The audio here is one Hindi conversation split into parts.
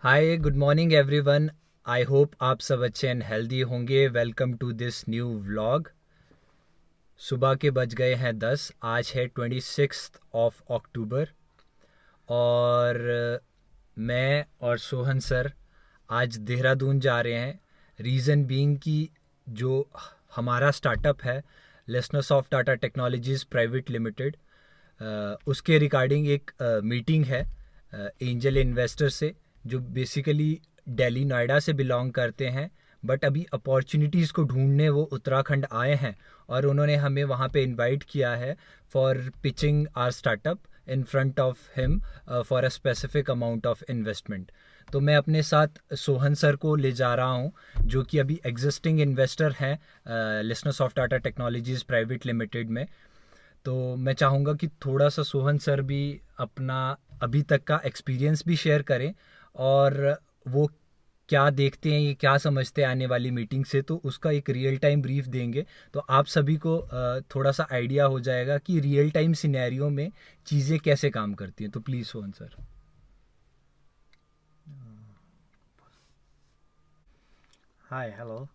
Hi good morning everyone. I hope आप सब अच्छे एंड हेल्दी होंगे। Welcome to this new vlog. सुबह के बज गए हैं 10। आज है 26 अक्टूबर और मैं और सोहन सर आज देहरादून जा रहे हैं। रीज़न बीइंग कि जो हमारा स्टार्टअप है listeners of Tata technologies private limited, उसके रिगार्डिंग एक मीटिंग है एंजल इन्वेस्टर से, जो बेसिकली दिल्ली नोएडा से बिलोंग करते हैं, बट अभी अपॉर्चुनिटीज़ को ढूंढने वो उत्तराखंड आए हैं और उन्होंने हमें वहाँ पे इनवाइट किया है for pitching our startup in front of him for a specific amount of investment. तो मैं अपने साथ सोहन सर को ले जा रहा हूँ, जो कि अभी एग्जिस्टिंग इन्वेस्टर हैं listeners of Tata technologies private limited में। तो मैं चाहूँगा कि थोड़ा सा सोहन सर भी अपना अभी तक का एक्सपीरियंस भी शेयर करें और वो क्या देखते हैं, ये क्या समझते हैं आने वाली मीटिंग से, तो उसका एक रियल टाइम ब्रीफ देंगे। तो आप सभी को थोड़ा सा आइडिया हो जाएगा कि रियल टाइम सिनेरियो में चीज़ें कैसे काम करती हैं। तो please Sohan sir. Hi hello.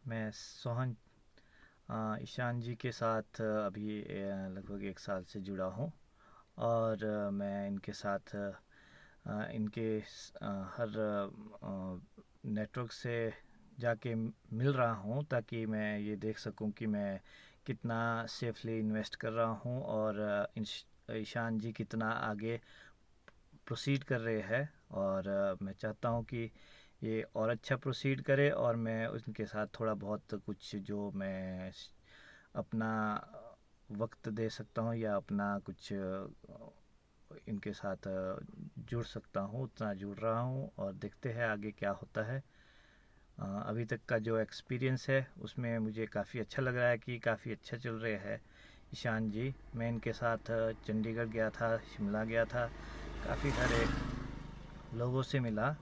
मैं सोहन ईशान जी के साथ अभी लगभग 1 साल से जुड़ा हूँ। और मैं इनके साथ इनके हर नेटवर्क से जाके मिल रहा हूँ, ताकि मैं ये देख सकूँ कि मैं कितना सेफली इन्वेस्ट कर रहा हूँ और ईशान जी कितना आगे प्रोसीड कर रहे हैं। और मैं चाहता हूँ कि ये और अच्छा प्रोसीड करे, और मैं उनके साथ थोड़ा बहुत कुछ जो मैं अपना वक्त दे सकता हूँ या अपना कुछ इनके साथ जुड़ सकता हूँ उतना जुड़ रहा हूँ, और देखते हैं आगे क्या होता है। अभी तक का जो एक्सपीरियंस है उसमें मुझे काफ़ी अच्छा लग रहा है कि काफ़ी अच्छा चल रहे हैं ईशान जी। मैं इनके साथ चंडीगढ़ गया था, शिमला गया था, काफ़ी सारे लोगों से मिला,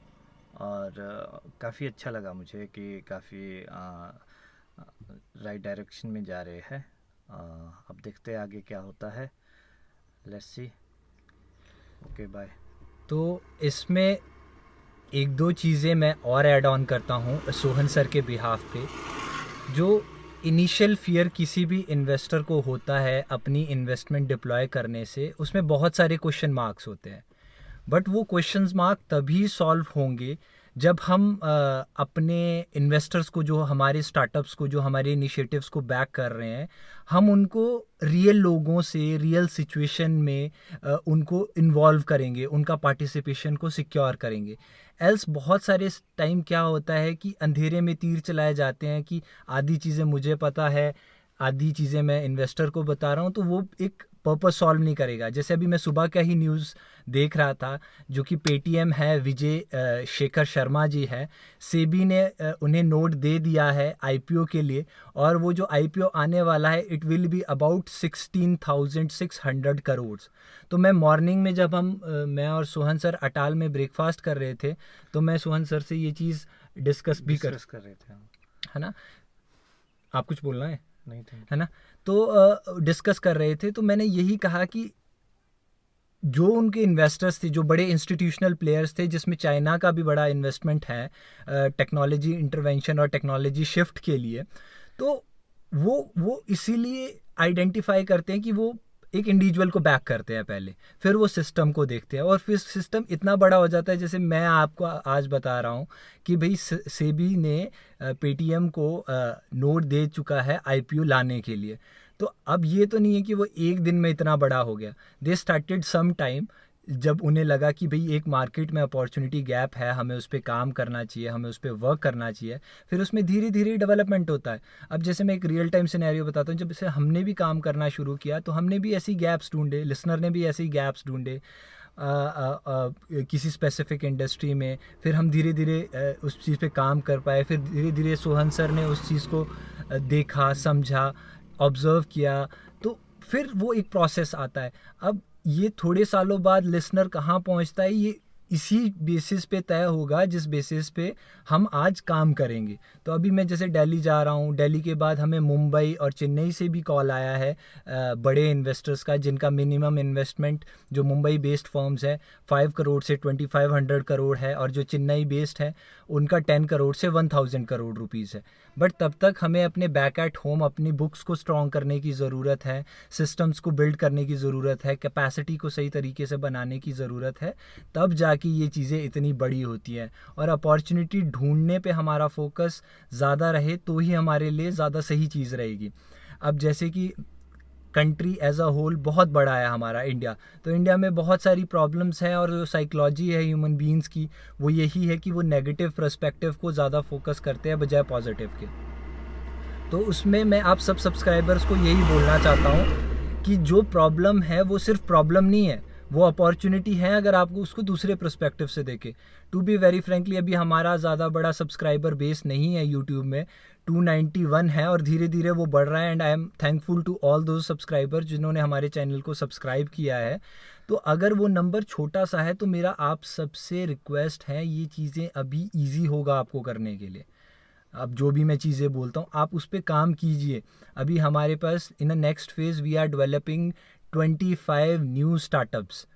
और काफ़ी अच्छा लगा मुझे कि काफ़ी राइट डायरेक्शन में जा रहे हैं। अब देखते हैं आगे क्या होता है। Let's see. Okay bye. तो इसमें एक दो चीज़ें मैं और ऐड ऑन करता हूँ सोहन सर के बिहाफ पे। जो इनिशियल फियर किसी भी इन्वेस्टर को होता है अपनी इन्वेस्टमेंट डिप्लॉय करने से, उसमें बहुत सारे क्वेश्चन मार्क्स होते हैं। बट वो क्वेश्चंस मार्क तभी सॉल्व होंगे जब हम अपने इन्वेस्टर्स को, जो हमारे स्टार्टअप्स को, जो हमारे इनिशिएटिव्स को बैक कर रहे हैं, हम उनको रियल लोगों से रियल सिचुएशन में उनको इन्वॉल्व करेंगे, उनका पार्टिसिपेशन को सिक्योर करेंगे। एल्स बहुत सारे टाइम क्या होता है कि अंधेरे में तीर चलाए जाते हैं कि आधी चीज़ें मुझे पता है, आधी चीज़ें मैं इन्वेस्टर को बता रहा हूँ, तो वो एक पर्पस सॉल्व नहीं करेगा। जैसे अभी मैं सुबह का ही न्यूज़ देख रहा था, जो कि पेटीएम है, विजय शेखर शर्मा जी है, सेबी ने उन्हें नोट दे दिया है आईपीओ के लिए, और वो जो आईपीओ आने वाला है it will be about 16,600 crore. तो मैं मॉर्निंग में जब मैं और सोहन सर अटाल में ब्रेकफास्ट कर रहे थे, तो मैं सोहन सर से ये चीज़ डिस्कस भी कर, डिस्कस कर रहे थे हम। है ना, आप कुछ बोलना नहीं, थैंक है यू। ना, तो डिस्कस कर रहे थे, तो मैंने यही कहा कि जो उनके इन्वेस्टर्स थे, जो बड़े इंस्टीट्यूशनल प्लेयर्स थे, जिसमें चाइना का भी बड़ा इन्वेस्टमेंट है टेक्नोलॉजी इंटरवेंशन और टेक्नोलॉजी शिफ्ट के लिए, तो वो इसीलिए आइडेंटिफाई करते हैं कि वो एक इंडिविजुअल को बैक करते हैं पहले, फिर वो सिस्टम को देखते हैं, और फिर सिस्टम इतना बड़ा हो जाता है। जैसे मैं आपको आज बता रहा हूँ कि भाई सेबी ने पेटीएम को नोट दे चुका है आईपीओ लाने के लिए। तो अब ये तो नहीं है कि वो एक दिन में इतना बड़ा हो गया। दे स्टार्टेड सम टाइम, जब उन्हें लगा कि भाई एक मार्केट में अपॉर्चुनिटी गैप है, हमें उस पर काम करना चाहिए, हमें उस पर वर्क करना चाहिए, फिर उसमें धीरे धीरे डेवलपमेंट होता है। अब जैसे मैं एक रियल टाइम सिनेरियो बताता हूँ, जब से हमने भी काम करना शुरू किया तो हमने भी ऐसी गैप्स ढूंढे, लिसनर ने भी ऐसी गैप्स ढूंढे किसी स्पेसिफिक इंडस्ट्री में। फिर हम धीरे धीरे उस चीज़ पे काम कर पाए, फिर धीरे धीरे सोहन सर ने उस चीज़ को देखा, समझा, ऑब्ज़र्व किया, तो फिर वो एक प्रोसेस आता है। अब ये थोड़े सालों बाद लिसनर कहाँ पहुँचता है, ये इसी बेसिस पे तय होगा जिस बेसिस पे हम आज काम करेंगे। तो अभी मैं जैसे दिल्ली जा रहा हूँ, दिल्ली के बाद हमें मुंबई और चेन्नई से भी कॉल आया है बड़े इन्वेस्टर्स का, जिनका मिनिमम इन्वेस्टमेंट जो मुंबई बेस्ड फर्म्स है 5 करोड़ से 2500 करोड़ है, और जो चेन्नई बेस्ड है उनका 10 करोड़ से 1000 करोड़ रुपीज़ है। बट तब तक हमें अपने बैक एट होम अपनी बुक्स को स्ट्रॉन्ग करने की ज़रूरत है, सिस्टम्स को बिल्ड करने की ज़रूरत है, कैपेसिटी को सही तरीके से बनाने की ज़रूरत है, तब जाके ये चीज़ें इतनी बड़ी होती हैं। और अपॉर्चुनिटी ढूंढने पे हमारा फोकस ज़्यादा रहे तो ही हमारे लिए ज़्यादा सही चीज़ रहेगी। अब जैसे कि कंट्री एज अ होल बहुत बड़ा है हमारा इंडिया, तो इंडिया में बहुत सारी प्रॉब्लम्स हैं, और जो साइकोलॉजी है ह्यूमन बीइंग्स की वो यही है कि वो नेगेटिव पर्सपेक्टिव को ज़्यादा फोकस करते हैं बजाय पॉजिटिव के। तो उसमें मैं आप सब सब्सक्राइबर्स को यही बोलना चाहता हूँ कि जो प्रॉब्लम है वो सिर्फ प्रॉब्लम नहीं है, वो अपॉर्चुनिटी है अगर आपको उसको दूसरे पर्सपेक्टिव से देखें। टू बी वेरी फ्रेंकली, अभी हमारा ज़्यादा बड़ा सब्सक्राइबर बेस नहीं है यूट्यूब में, 291 है, और धीरे धीरे वो बढ़ रहा है। And I am thankful to all those subscriber जिन्होंने हमारे चैनल को सब्सक्राइब किया है। तो अगर वो नंबर छोटा सा है तो मेरा आप सबसे रिक्वेस्ट है, ये चीज़ें अभी ईजी होगा आपको करने के लिए। अब जो भी मैं चीज़ें बोलता हूँ आप उस पर काम कीजिए। अभी हमारे पास in a next phase we are developing 25 new startups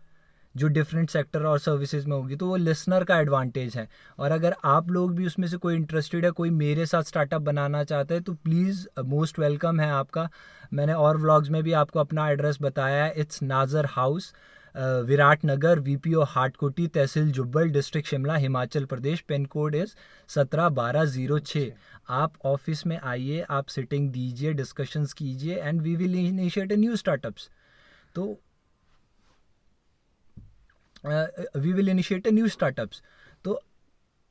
जो डिफरेंट सेक्टर और सर्विसेज में होगी, तो वो लिसनर का एडवांटेज है। और अगर आप लोग भी उसमें से कोई इंटरेस्टेड है, कोई मेरे साथ स्टार्टअप बनाना चाहता है, तो प्लीज़ मोस्ट वेलकम है आपका। मैंने और व्लॉग्स में भी आपको अपना एड्रेस बताया है। It's Najar house, Virat Nagar, VPO Hatkoti, tehsil Jubbal, district Shimla, Himachal Pradesh. Pin code is 171206। आप ऑफिस में आइए, आप सिटिंग दीजिए, डिस्कशंस कीजिए, and we will initiate a new startups. तो we will initiate a new startups. तो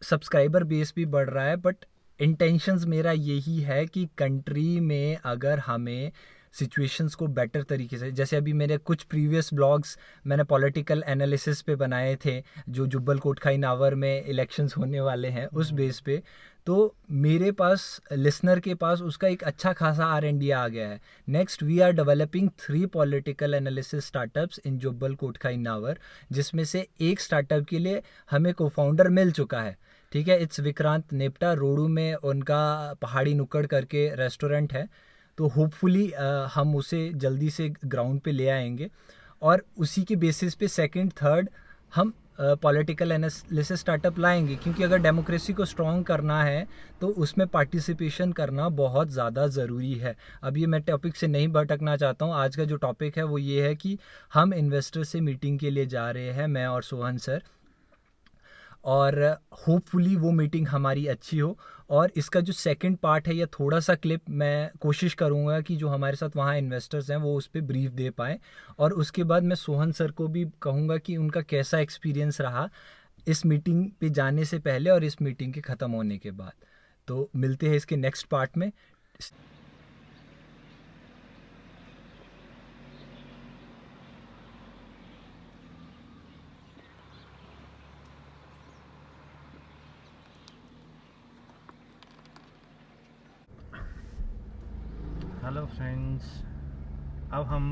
सब्सक्राइबर बेस भी बढ़ रहा है, बट इंटेंशंस मेरा यही है कि कंट्री में अगर हमें सिचुएशंस को बेटर तरीके से, जैसे अभी मेरे कुछ प्रीवियस ब्लॉग्स मैंने पॉलिटिकल एनालिसिस पे बनाए थे, जो जुब्बल कोटखाई नावर में इलेक्शंस होने वाले हैं उस बेस पे, तो मेरे पास लिसनर के पास उसका एक अच्छा खासा R&D आ गया है। Next we are developing 3 political analysis startups in Jubbal Kotkhai Nawar, जिसमें से एक स्टार्टअप के लिए हमें को फाउंडर मिल चुका है। ठीक है, इट्स विक्रांत नेप्टा, रोडू में उनका पहाड़ी नुक्कड़ करके रेस्टोरेंट है। तो होपफुली हम उसे जल्दी से ग्राउंड पे ले आएंगे, और उसी के बेसिस पे सेकंड थर्ड हम पॉलिटिकल एनालिसिस स्टार्टअप लाएंगे। क्योंकि अगर डेमोक्रेसी को स्ट्रॉन्ग करना है तो उसमें पार्टिसिपेशन करना बहुत ज़्यादा ज़रूरी है। अब ये मैं टॉपिक से नहीं भटकना चाहता हूँ। आज का जो टॉपिक है वो ये है कि हम इन्वेस्टर से मीटिंग के लिए जा रहे हैं, मैं और सोहन सर, और होपफुली वो मीटिंग हमारी अच्छी हो। और इसका जो सेकंड पार्ट है, या थोड़ा सा क्लिप मैं कोशिश करूँगा कि जो हमारे साथ वहाँ इन्वेस्टर्स हैं वो उस पर ब्रीफ दे पाएँ, और उसके बाद मैं सोहन सर को भी कहूँगा कि उनका कैसा एक्सपीरियंस रहा इस मीटिंग पे जाने से पहले और इस मीटिंग के ख़त्म होने के बाद। तो मिलते हैं इसके नेक्स्ट पार्ट में। हेलो फ्रेंड्स, अब हम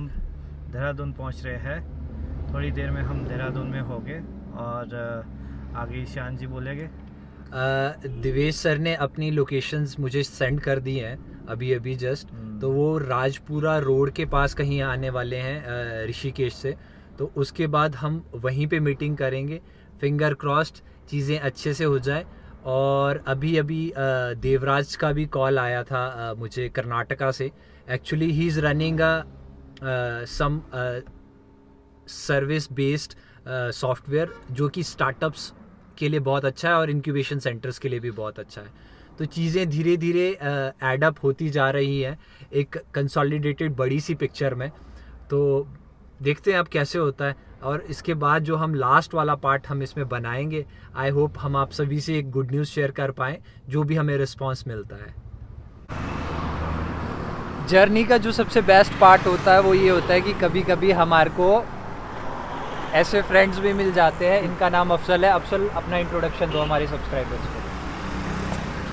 देहरादून पहुंच रहे हैं। थोड़ी देर में हम देहरादून में होंगे, और आगे ईशान जी बोलेंगे। दिवेश सर ने अपनी लोकेशंस मुझे सेंड कर दी हैं अभी अभी जस्ट। तो वो राजपुरा रोड के पास कहीं आने वाले हैं ऋषिकेश से। तो उसके बाद हम वहीं पे मीटिंग करेंगे। फिंगर क्रॉस्ड चीज़ें अच्छे से हो जाए। और अभी अभी देवराज का भी कॉल आया था मुझे कर्नाटका से। Actually he is running some service based software जो कि स्टार्टअप्स के लिए बहुत अच्छा है और इंक्यूबेशन सेंटर्स के लिए भी बहुत अच्छा है। तो चीज़ें धीरे धीरे एडअप होती जा रही हैं एक कंसोलिडेटेड बड़ी सी पिक्चर में। तो देखते हैं अब कैसे होता है। और इसके बाद जो हम लास्ट वाला पार्ट हम इसमें बनाएंगे, आई होप हम आप सभी से एक गुड न्यूज़ शेयर कर पाएँ जो भी हमें रिस्पॉन्स मिलता है। जर्नी का जो सबसे बेस्ट पार्ट होता है वो ये होता है कि कभी कभी हमारे को ऐसे फ्रेंड्स भी मिल जाते हैं। इनका नाम अफजल है। अफजल, अपना इंट्रोडक्शन दो हमारे सब्सक्राइबर्स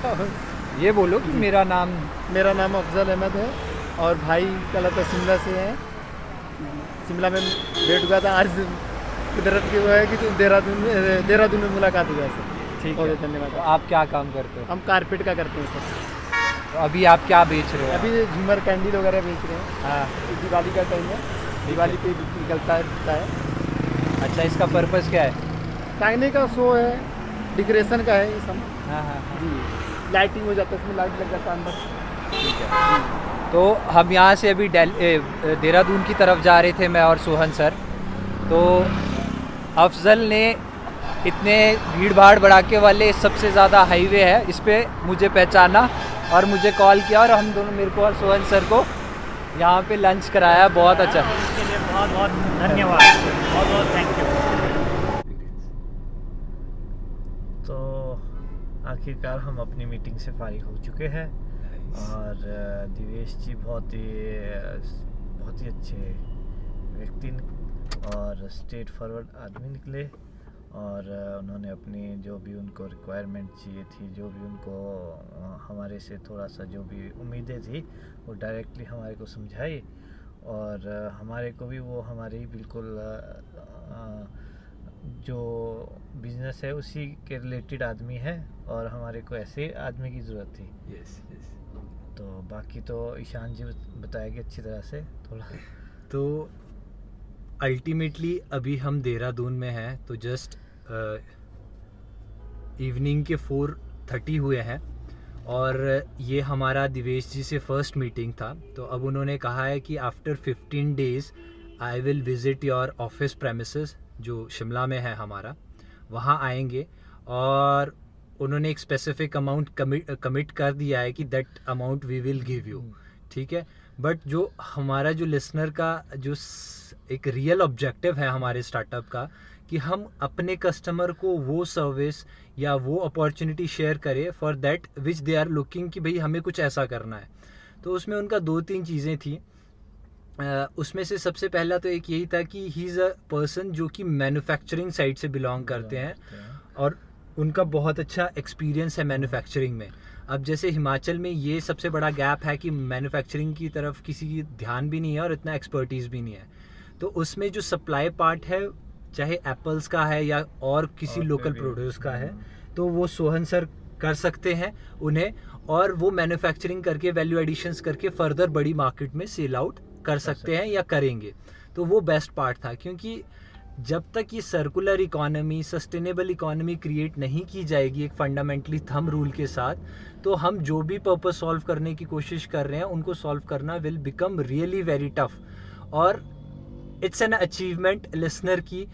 को। ये बोलो कि मेरा नाम अफजल अहमद है, और भाई कल तो शिमला से है। शिमला में भेंट हुआ था आज कुदरत की वो है कि देहरादून में मुलाकात हो जाए सर। ठीक बहुत है। बहुत धन्यवाद। तो आप क्या काम करते हो? हम कारपेट का करते हैं सर। तो अभी आप क्या बेच रहे हो? अभी झूमर कैंडल वगैरह बेच रहे हैं। हाँ। दिवाली का टाइम है, दिवाली पे निकलता है। अच्छा, इसका पर्पस क्या है? टांगने का शो है, डेकोरेशन का है ये सब। हाँ हाँ हाँ। जी, लाइटिंग हो जाता है, उसमें लाइट लग जाता है अंदर। ठीक है। तो हम यहाँ से अभी देहरादून की तरफ जा रहे थे, मैं और सोहन सर। तो अफजल ने इतने भीड़ भाड़ भड़ाके वाले सबसे ज़्यादा हाईवे है इस पे मुझे पहचाना और मुझे कॉल किया, और हम दोनों, मेरे को और सोहन सर को यहाँ पे लंच कराया। बहुत अच्छा। इसके लिए बहुत बहुत धन्यवाद, बहुत बहुत थैंक यू। तो आखिरकार हम अपनी मीटिंग से फारिग हो चुके हैं और दिवेश जी बहुत ही अच्छे व्यक्ति और स्ट्रेट फॉरवर्ड आदमी निकले, और उन्होंने अपनी जो भी उनको रिक्वायरमेंट चाहिए थी, जो भी उनको हमारे से थोड़ा सा जो भी उम्मीदें थी, वो डायरेक्टली हमारे को समझाई, और हमारे को भी वो हमारे ही बिल्कुल जो बिज़नेस है उसी के रिलेटेड आदमी है, और हमारे को ऐसे आदमी की ज़रूरत थी। Yes yes. तो बाकी तो ईशान जी बताएंगे अच्छी तरह से थोड़ा। तो अल्टीमेटली अभी हम देहरादून में हैं, तो जस्ट इवनिंग के 4:30 हुए हैं, और ये हमारा दिवेश जी से फर्स्ट मीटिंग था। तो अब उन्होंने कहा है कि after 15 days I will visit your office premises, जो शिमला में है हमारा, वहाँ आएंगे, और उन्होंने एक स्पेसिफिक अमाउंट कमिट कर दिया है कि that amount we will give you. ठीक है। बट जो हमारा जो लिसनर का जो एक रियल ऑब्जेक्टिव है हमारे स्टार्टअप का, कि हम अपने कस्टमर को वो सर्विस या वो अपॉर्चुनिटी शेयर करें for that which they are looking, कि भाई हमें कुछ ऐसा करना है। तो उसमें उनका 2-3 चीज़ें थी। उसमें से सबसे पहला तो एक यही था कि ही इज़ अ पर्सन जो कि मैन्युफैक्चरिंग साइड से बिलोंग करते हैं, और उनका बहुत अच्छा एक्सपीरियंस है मैन्युफैक्चरिंग में। अब जैसे हिमाचल में ये सबसे बड़ा गैप है कि मैन्युफैक्चरिंग की तरफ किसी की ध्यान भी नहीं है और इतना एक्सपर्टीज़ भी नहीं है। तो उसमें जो सप्लाई पार्ट है, चाहे एप्पल्स का है या और किसी लोकल प्रोड्यूस का है, तो वो सोहन सर कर सकते हैं उन्हें, और वो मैन्युफैक्चरिंग करके वैल्यू एडिशंस करके फर्दर बड़ी मार्केट में सेल आउट कर सकते हैं या करेंगे। तो वो बेस्ट पार्ट था, क्योंकि जब तक ये circular economy, sustainable economy create नहीं की जाएगी एक फंडामेंटली थंब रूल के साथ, तो हम जो भी पर्पस सॉल्व करने की कोशिश कर रहे हैं उनको सॉल्व करना will become really very tough. और इट्स एन अचीवमेंट लिसनर की,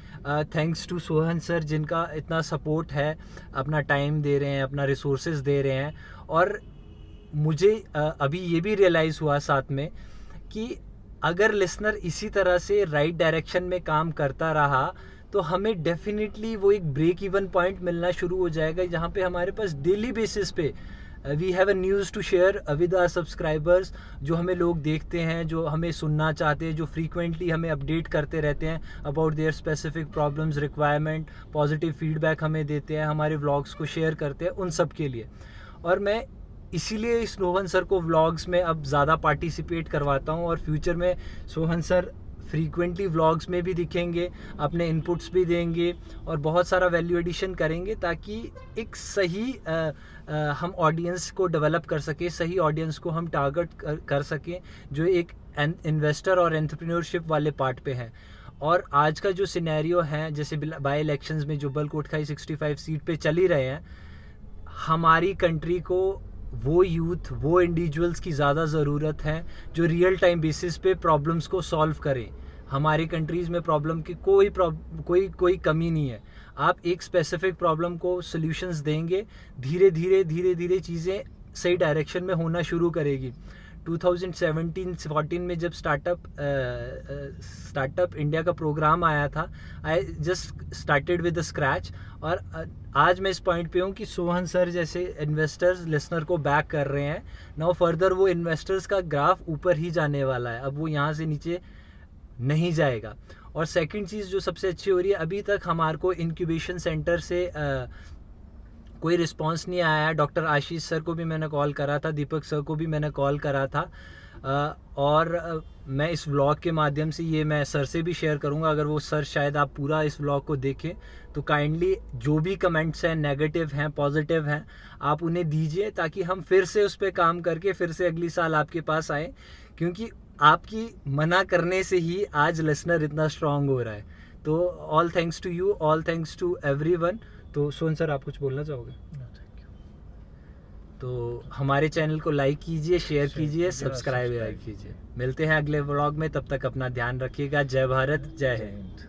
थैंक्स टू सोहन सर, जिनका इतना सपोर्ट है, अपना टाइम दे रहे हैं, अपना रिसोर्सेज दे रहे हैं। और मुझे अभी ये भी रियलाइज़ हुआ साथ में कि अगर लिसनर इसी तरह से राइट डायरेक्शन में काम करता रहा, तो हमें डेफिनेटली वो एक ब्रेक इवन पॉइंट मिलना शुरू हो जाएगा, जहाँ पे हमारे पास डेली बेसिस पे we have a news to share with our subscribers, जो हमें लोग देखते हैं, जो हमें सुनना चाहते हैं, जो फ्रीक्वेंटली हमें अपडेट करते रहते हैं about their specific problems, requirement, positive feedback हमें देते हैं, हमारे व्लॉग्स को शेयर करते हैं, उन सब के लिए। और मैं इसीलिए सोहन सर को व्लॉग्स में अब ज़्यादा पार्टिसिपेट करवाता हूँ, और फ्यूचर में सोहन सर फ्रीक्वेंटली व्लॉग्स में भी दिखेंगे, अपने इनपुट्स भी देंगे, और बहुत सारा वैल्यू एडिशन करेंगे, ताकि एक सही हम ऑडियंस को डेवलप कर सकें, सही ऑडियंस को हम टारगेट कर सकें, जो एक इन्वेस्टर और एंटरप्रेन्योरशिप वाले पार्ट पे है। और आज का जो सिनेरियो है, जैसे बाई इलेक्शंस में जो बल कोटखाई 65 सीट पे चल ही रहे हैं, हमारी कंट्री को वो यूथ, वो इंडिविजुअल्स की ज़्यादा ज़रूरत है जो रियल टाइम बेसिस पे प्रॉब्लम्स को सॉल्व करें। हमारी कंट्रीज़ में प्रॉब्लम की कोई कमी नहीं है। आप एक स्पेसिफिक प्रॉब्लम को सॉल्यूशंस देंगे, धीरे धीरे चीज़ें सही डायरेक्शन में होना शुरू करेगी। 2017-14 में जब स्टार्टअप इंडिया का प्रोग्राम आया था, I just started with the scratch, और आज मैं इस पॉइंट पे हूँ कि सोहन सर जैसे इन्वेस्टर्स लिसनर को बैक कर रहे हैं। नाउ फर्दर वो इन्वेस्टर्स का ग्राफ ऊपर ही जाने वाला है, अब वो यहाँ से नीचे नहीं जाएगा। और सेकंड चीज़ जो सबसे अच्छी हो रही है, अभी तक हमारे को इंक्यूबेशन सेंटर से कोई रिस्पांस नहीं आया है। डॉक्टर आशीष सर को भी मैंने कॉल करा था, दीपक सर को भी मैंने कॉल करा था, और मैं इस व्लॉग के माध्यम से ये मैं सर से भी शेयर करूँगा, अगर वो सर शायद आप पूरा इस व्लॉग को देखें तो काइंडली जो भी कमेंट्स हैं, नेगेटिव हैं, पॉजिटिव हैं, आप उन्हें दीजिए ताकि हम फिर से उस पर काम करके फिर से अगली साल आपके पास आएँ, क्योंकि आपकी मना करने से ही आज लिसनर इतना स्ट्रांग हो रहा है। तो all thanks to you, all thanks to everyone. तो सोहन सर, आप कुछ बोलना चाहोगे? Thank you. तो हमारे चैनल को लाइक कीजिए, शेयर कीजिए, कीजिए और सब्सक्राइब सब्सक्राइब कीजिए। मिलते हैं अगले व्लॉग में, तब तक अपना ध्यान रखिएगा। जय भारत, जय जय हिंद। हिंद।